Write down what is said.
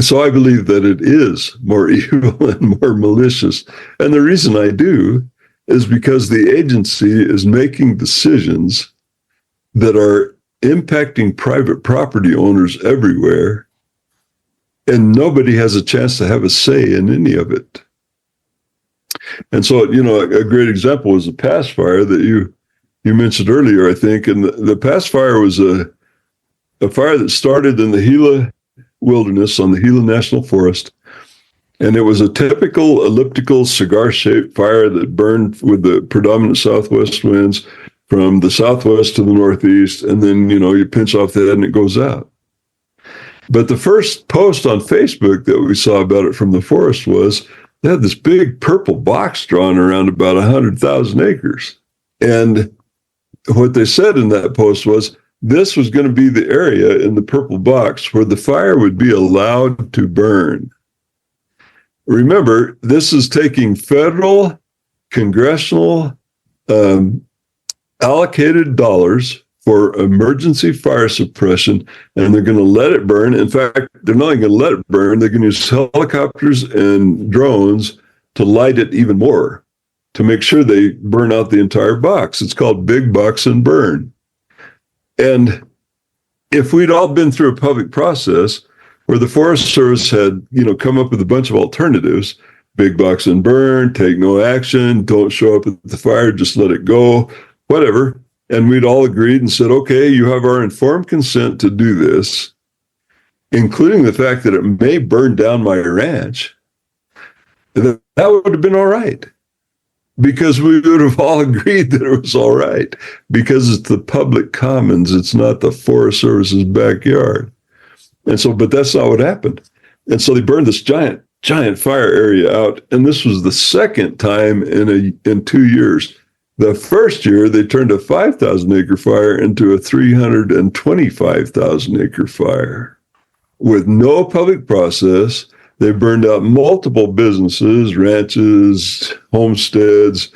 So I believe that it is more evil and more malicious. And the reason I do is because the agency is making decisions that are impacting private property owners everywhere, and nobody has a chance to have a say in any of it. And so, a great example was the Pass Fire that you mentioned earlier, I think. And the Pass Fire was a fire that started in the Gila Wilderness on the Gila National Forest. And it was a typical elliptical cigar-shaped fire that burned with the predominant southwest winds from the southwest to the northeast. And then, you pinch off the head and it goes out. But the first post on Facebook that we saw about it from the forest was they had this big purple box drawn around about 100,000 acres. And what they said in that post was this was going to be the area in the purple box where the fire would be allowed to burn. Remember, this is taking federal, congressional allocated dollars for emergency fire suppression, and they're going to let it burn. In fact, they're not even going to let it burn. They're going to use helicopters and drones to light it even more, to make sure they burn out the entire box. It's called Big Box and Burn. And if we'd all been through a public process where the Forest Service had, come up with a bunch of alternatives, Big Box and Burn, take no action, don't show up at the fire, just let it go, whatever. And we'd all agreed and said, okay, you have our informed consent to do this, including the fact that it may burn down my ranch. That would have been all right, because we would have all agreed that it was all right, because it's the public commons. It's not the Forest Service's backyard. And so, but that's not what happened. And so they burned this giant fire area out. And this was the second time in 2 years. The first year, they turned a 5,000 acre fire into a 325,000 acre fire with no public process. They burned out multiple businesses, ranches, homesteads,